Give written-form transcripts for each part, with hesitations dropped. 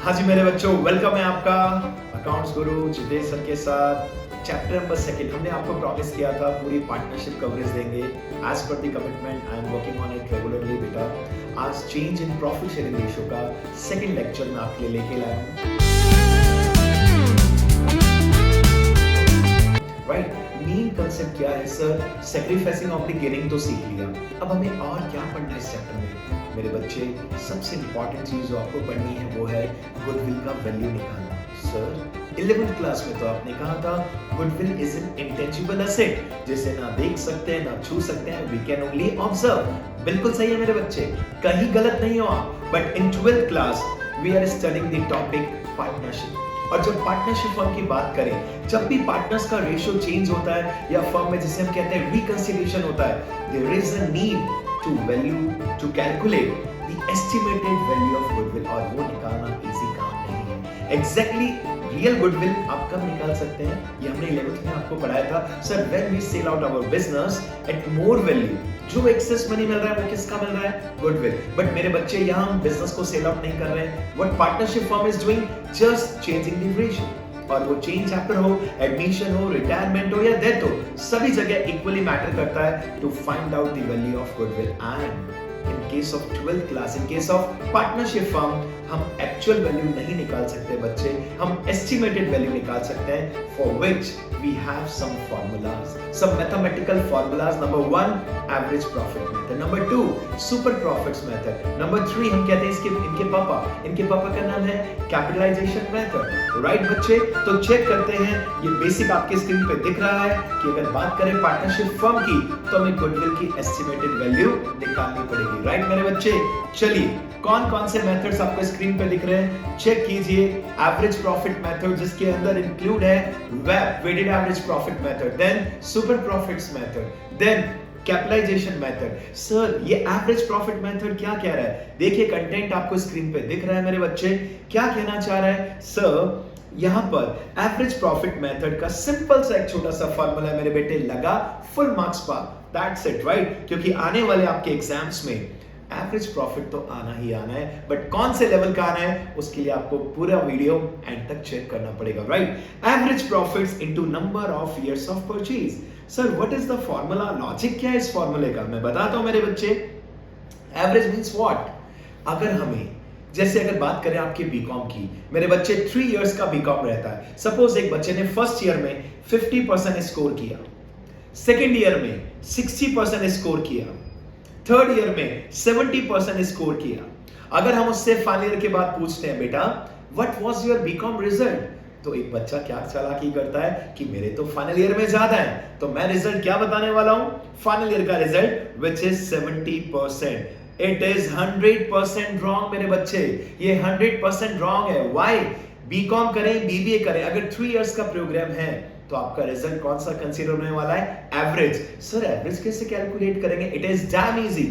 हाँ जी मेरे बच्चों, वेलकम है आपका अकाउंट्स गुरु जितेश सर के साथ। चैप्टर नंबर सेकंड हमने आपको प्रॉमिस किया था पूरी पार्टनरशिप कवरेज देंगे। As per the commitment I am working on it regularly बेटा। आज change in profit sharing ratio का सेकंड लेक्चर मैं आपके लिए लेके लाया हूँ। राइट, मेन कंसेप्ट क्या है sir? Sacrificing of the gaining तो सीख लिया, अब हमें और क्या पढ़ना है इस चैप्टर में? मेरे बच्चे, सबसे इंपॉर्टेंट चीज जो आपको पढ़नी है वो है गुडविल का वैल्यू निकालना। सर 11th क्लास में तो आपने कहा था goodwill is an intangible asset, जिसे ना देख सकते हैं ना छू सकते हैं, वी कैन ओनली ऑब्जर्व। बिल्कुल सही है मेरे बच्चे, कहीं गलत नहीं हो आप। But in 12th class we are studying the topic partnership. और जब पार्टनरशिप फर्म की बात करें, जब भी पार्टनर्स का रेशियो चेंज होता है या फर्म में जिसे हम कहते हैं रिकंसिलिएशन होता है, there is a need to value to calculate the estimated value of goodwill, और वो निकालना इजी काम नहीं है। एग्जैक्टली रियल गुडविल आप कब निकाल सकते हैं? ये हमने 11th में आपको पढ़ाया था sir, when we sell out our business at more value. जो एक्सेस मनी मिल रहा है वो किसका मिल रहा है? गुडविल। बट मेरे बच्चे, यहाँ हम बिजनेस को सेल आउट नहीं कर रहे हैं। What partnership firm is doing, just changing the ratio. और वो चेंज चैप्टर हो, एडमिशन हो, रिटायरमेंट हो या डेथ हो, सभी जगह इक्वली मैटर करता है to find out the value of goodwill. And in case of 12th class, in case of partnership firm, हम actual value नहीं निकाल सकते बच्चे, हम estimated value निकाल सकते हैं, for which we have some formulas, some mathematical formulas. Number 1, average profit method. Number 2, super profits method. Number 3, हम कहते हैं इनके पापा का नाम है capitalization method. Right बच्चे? तो चेक करते हैं, ये बेसिक आपके स्क्रीन पे दिख रहा है कि अगर बात करें पार्टनरशिप फर्म की, तो हमें गुडविल की एस्टिमेटेड वैल्यू निकालनी पड़ेगी। राइट मेरे बच्चे, चलिए कौन कौन से मेथड्स आपको स्क्रीन पे दिख रहे हैं चेक कीजिए। एवरेज प्रॉफिट मेथड, जिसके अंदर इंक्लूड है web weighted average profit method, then super profits method, then capitalisation method. Sir ये एवरेज प्रॉफिट मेथड क्या कह रहा है? देखिए कंटेंट आपको स्क्रीन पे दिख रहा है मेरे बच्चे, क्या कहना चाह रहा है सर? यहां पर एवरेज प्रॉफिट मेथड का सिंपल सा एक छोटा सा फॉर्मूला है मेरे बेटे, लगा फुल मार्क्स पा, दैट्स इट। राइट, क्योंकि आने वाले आपके एग्जाम्स में एवरेज प्रॉफिट तो आना ही आना है, बट कौन से लेवल का आना है उसके लिए आपको पूरा वीडियो एंड तक चेक करना पड़ेगा। Right, average profits into number of years of purchase. Sir what is the formula, logic क्या है इस फॉर्मूले का? मैं बताता हूं मेरे बच्चे। Average means what? अगर हमें, जैसे अगर बात करें आपके बीकॉम की, मेरे बच्चे 3 इयर्स का बीकॉम रहता है। सपोज एक बच्चे ने फर्स्ट ईयर में 50% स्कोर किया, सेकेंड ईयर में 60% स्कोर किया, थर्ड ईयर में 70% स्कोर किया। अगर हम उससे फाइनल ईयर के बाद पूछते हैं बेटा what was your BCom result, तो एक बच्चा क्या चालाकी करता है कि मेरे तो फाइनल ईयर में ज्यादा है, तो मैं रिजल्ट क्या बताने वाला हूं? फाइनल ईयर का result which is 70%। It is 100% wrong मेरे बच्चे, ये 100% रॉन्ग है। व्हाई? बीकॉम करें, बीबीए करें, अगर 3 इयर्स का प्रोग्राम है तो आपका रिजल्ट कौन सा कंसीडर होने वाला है? एवरेज। सर एवरेज कैसे कैलकुलेट करेंगे? It is damn easy.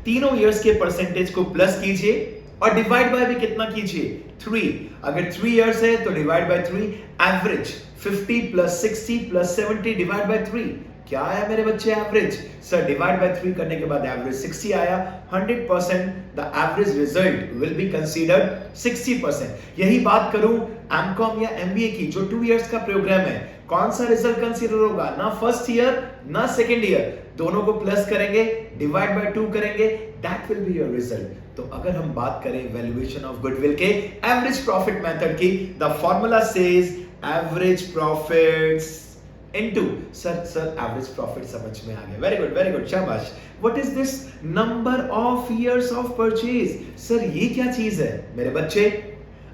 तीनों इयर्स के परसेंटेज को प्लस कीजिए और डिवाइड बाय भी कितना कीजिए? 3। अगर 3 इयर्स है तो divide by 3। Average 50 plus 60 plus 70 divide by 3। क्या आया मेरे बच्चे? एवरेज। सर डिवाइड बाय 3 करने के बाद एवरेज 60 आया। 100% the average result will be considered 60%। यही बात करूं एमकॉम या एमबीए की, जो 2 इयर्स का प्रोग्राम है, कौन सा रिजल्ट कंसीडर होगा? ना फर्स्ट ईयर ना सेकेंड ईयर, दोनों को प्लस करेंगे, डिवाइड बाय 2 करेंगे, that will be your result. तो अगर हम बात करें वैल्यूएशन ऑफ गुडविल के एवरेज प्रॉफिट मेथड की, the formula says average profits into, sir average profit समझ में आ गया, वेरी गुड, शाबाश। What is this number of years of purchase? Sir ये क्या चीज है मेरे बच्चे?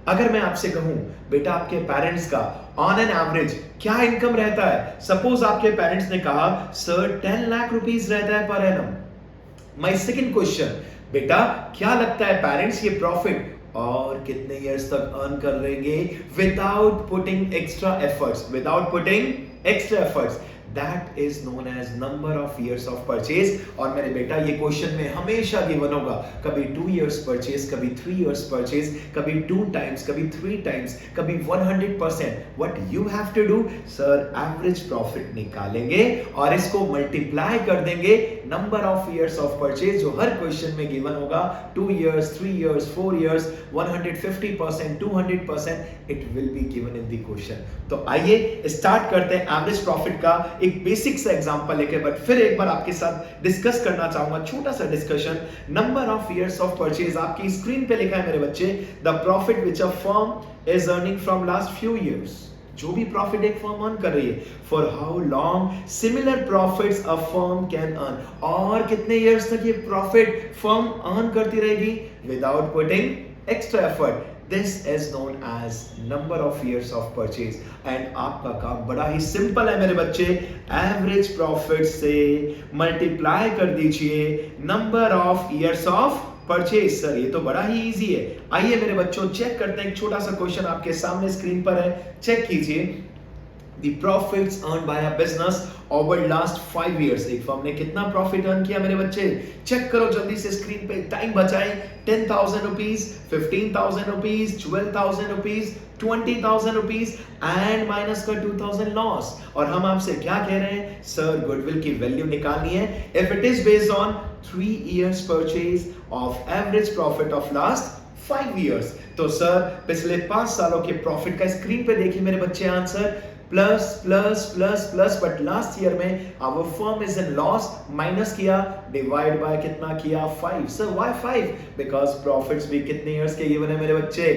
अगर मैं आपसे कहूं बेटा आपके पेरेंट्स का ऑन एन एवरेज क्या इनकम रहता है? सपोज आपके पेरेंट्स ने कहा सर 10 लाख रुपीस रहता है per annum. My second question, बेटा क्या लगता है पेरेंट्स ये प्रॉफिट और कितने इयर्स तक अर्न कर लेंगे without putting extra efforts? That is known as number of years of purchase. और मेरे बेटा ये क्वेश्चन में हमेशा गिवन होगा, कभी 2 इयर्स परचेज, कभी 3 इयर्स परचेज, कभी 2 टाइम्स, कभी 3 टाइम्स, कभी 100%। What you have to do sir, average profit निकालेंगे और इसको मल्टीप्लाई कर देंगे number of years of purchase जो हर क्वेश्चन में गिवन होगा, 2 years, 3 years, 4 years, 150%, 200%, it will be given in the question. तो आइए स्टार्ट करते हैं एवरेज प्रॉफिट का एक बेसिक सा एग्जांपल लेके, बट फिर एक बार आपके साथ डिस्कस करना चाहूंगा, छोटा सा discussion. Number of years of purchase आपकी स्क्रीन पे लिखा है मेरे बच्चे, the profit which a firm is earning from last few years. जो भी प्रॉफिट एक फर्म अर्न कर रही है, for how long similar profits a firm can earn, और कितने इयर्स तक ये प्रॉफिट फर्म अर्न करती रहेगी without putting extra effort. This is known as number of years of purchase। and आपका काम बड़ा ही सिंपल है मेरे बच्चे, एवरेज प्रॉफिट से मल्टीप्लाई कर दीजिए number of years of purchase. Sir ये तो बड़ा ही इजी है। आइए मेरे बच्चों चेक करते हैं, एक छोटा सा क्वेश्चन आपके सामने स्क्रीन पर है, चेक कीजिए। The profits earned by a business over last 5 years। एक फर्म ने कितना प्रॉफिट अर्न किया मेरे बच्चे, चेक करो जल्दी से स्क्रीन पे, टाइम बचाएं। 10,000 rupees, 15,000 rupees, 12,000 rupees, 20,000 rupees and minus का 2,000 लॉस। और हम आपसे क्या कह रहे हैं सर, गुडविल की वैल्यू निकालनी है if it is based on 3 years purchase of average profit of last 5 years. तो सर पिछले 5 सालों के प्रॉफिट का स्क्रीन पे देखिए मेरे बच्चे answer, plus plus plus plus, but last year में our firm is in loss, minus किया, डिवाइड बाय कितना किया 5। Sir why 5? बिकॉज प्रॉफिट्स भी कितने इयर्स के गिवन है मेरे बच्चे,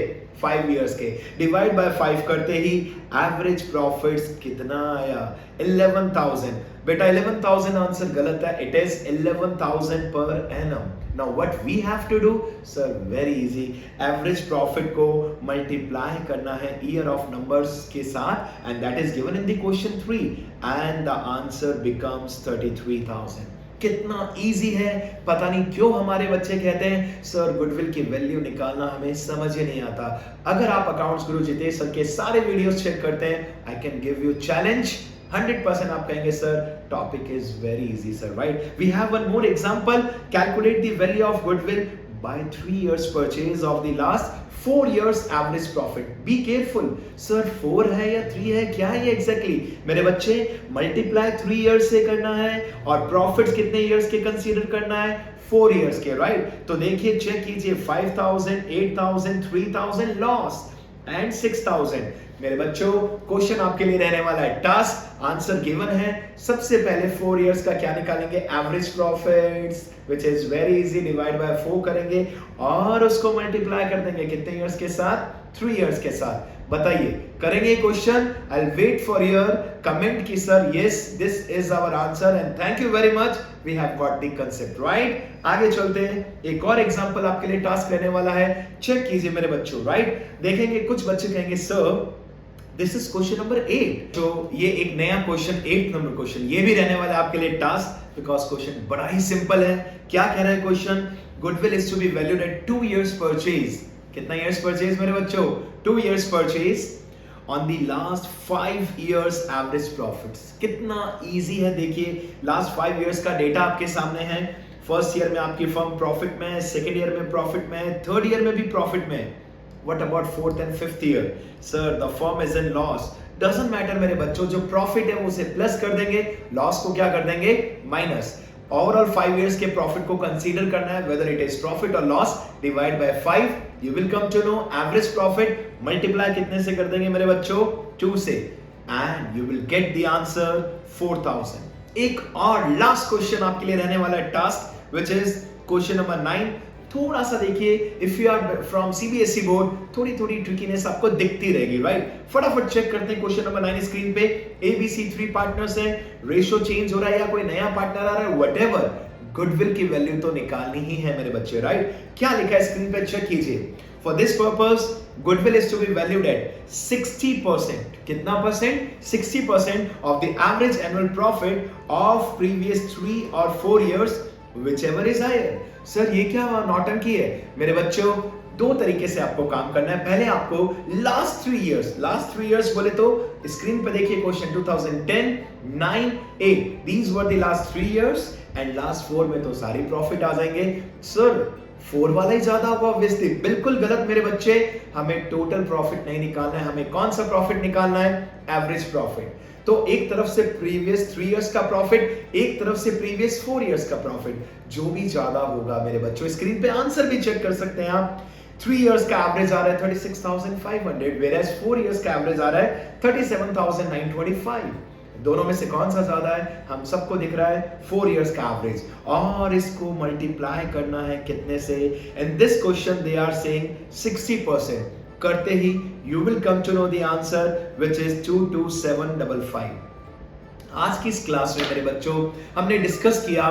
5 इयर्स के। डिवाइड बाय 5 करते ही एवरेज प्रॉफिट्स कितना आया, 11,000। बेटा 11,000 आंसर गलत है, it is 11,000 per annum. Now what we have to do sir, very easy, average profit को मल्टीप्लाई करना है ईयर ऑफ नंबर्स के साथ, and that is given in the question 3 and the answer becomes 33,000। कितना easy है, पता नहीं क्यों हमारे बच्चे कहते हैं सर गुडविल की वैल्यू निकालना हमें समझ ही नहीं आता। अगर आप अकाउंट्स गुरु जितेश सर के सारे वीडियोस चेक करते हैं, I can give you challenge 100% आप कहेंगे sir topic is very easy sir, right? We have one more example, calculate the value of goodwill by 3 years purchase of the last 4 years average profit. Be careful, sir 4 है या 3 है, क्या है ये exactly? मेरे बच्चे मल्टीप्लाई 3 इयर्स से करना है और प्रॉफिट्स कितने इयर्स के कंसीडर करना है, 4 इयर्स के, राइट? तो देखिए चेक कीजिए, 5,000, 8,000, 3,000 लॉस एंड 6,000। मेरे बच्चों क्वेश्चन आपके लिए रहने वाला है टास्क, आंसर गिवन है। सबसे पहले 4 इयर्स का क्या निकालेंगे, average profits, which is very easy, divide by 4 करेंगे और उसको मल्टीप्लाई कर देंगे कितने इयर्स के साथ, 3 इयर्स के साथ। बताइए करेंगे question, I will wait for your comment की sir yes this is our answer and thank you very much, we have got the concept, right? आगे चलते हैं, एक और एग्जांपल आपके लिए टास्क रहने वाला है, चेक कीजिए मेरे बच्चों, राइट? देखेंगे कुछ बच्चे कहेंगे sir this is question number 8। तो ये एक नया क्वेश्चन, 8 नंबर क्वेश्चन, ये भी रहने वाला है आपके लिए टास्क, बिकॉज क्वेश्चन बड़ा ही सिंपल है। क्या कह रहा है question, goodwill is to be valued at 2 years purchase. कितना इयर्स परचेज मेरे बच्चों, 2 years purchase on the last 5 years average profits. कितना इजी है, देखिए लास्ट 5 इयर्स का डेटा आपके सामने है। फर्स्ट ईयर में आपकी फर्म प्रॉफिट में है, सेकेंड ईयर में प्रॉफिट में है, थर्ड ईयर में भी प्रॉफिट में है। What about 4th and 5th year? Sir, the firm is in loss. Doesn't matter मेरे बच्चों, जो प्रॉफिट है उसे प्लस कर देंगे, लॉस को क्या कर देंगे, माइनस। ओवरऑल 5 इयर्स के प्रॉफिट को कंसीडर करना है, वेदर इट इज प्रॉफिट और loss, divide by 5, you will come to know average profit, multiply कितने से कर देंगे मेरे बच्चों, 2 से, and you will get the answer 4,000। एक और लास्ट क्वेश्चन आपके लिए रहने वाला है task, which is question number 9। थोड़ा सा देखिए, if you are from CBSE board, थोड़ी थोड़ी ट्रिकीनेस आपको दिखती रहेगी, राइट? फटाफट चेक करते हैं क्वेश्चन नंबर 9 स्क्रीन पे। एबीसी 3 पार्टनर्स हैं, रेशियो चेंज हो रहा है या कोई नया पार्टनर आ रहा है, व्हाटएवर, गुडविल की वैल्यू तो निकालनी ही है मेरे बच्चे, राइट? क्या लिखा है स्क्रीन पे, चेक कीजिए। For this purpose goodwill is to be valued at 60%। कितना percent, 60% of the average annual profit of previous 3 और 4 years, whichever is higher। Sir ये क्या नौटंकी है मेरे बच्चों, दो तरीके से आपको काम करना है। पहले आपको लास्ट 3 इयर्स बोले तो स्क्रीन पे देखिए question 2010, 9, 8 these were the last 3 years and last 4 में तो सारी प्रॉफिट आ जाएंगे। सर 4 वाला ही ज्यादा होगा ऑब्वियसली, बिल्कुल गलत मेरे बच्चे। हमें टोटल प्रॉफिट नहीं निकालना है, हमें कौन सा प्रॉफिट निकालना है? Average profit. तो एक तरफ से प्रीवियस 3 इयर्स का प्रॉफिट, एक तरफ से प्रीवियस 4 इयर्स का प्रॉफिट, जो भी ज्यादा होगा मेरे बच्चों। स्क्रीन पे आंसर भी चेक कर सकते हैं आप। 3 इयर्स का एवरेज आ रहा है 36,500 whereas 4 इयर्स का एवरेज आ रहा है 37,925। दोनों में से कौन सा ज्यादा है? हम सबको दिख रहा है 4 इयर्स का एवरेज, और इसको मल्टीप्लाई करना है कितने से? In this question they are saying 60%। करते ही you will come to know the answer which is 22755। आज की इस क्लास में मेरे बच्चों हमने डिस्कस किया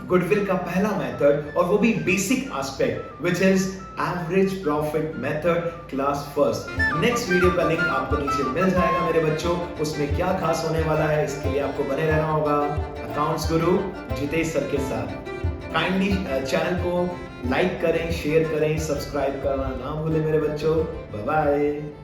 गुडविल का पहला मेथड, और वो भी basic aspect which is average profit method class first. Next video का लिंक आपको नीचे मिल जाएगा मेरे बच्चों। उसमें क्या खास होने वाला है इसके लिए आपको बने रहना होगा अकाउंट्स गुरु जितेश सर के साथ। काइंडली चैनल को लाइक करें, शेयर करें, सब्सक्राइब करना ना भूलें मेरे बच्चों। Bye bye.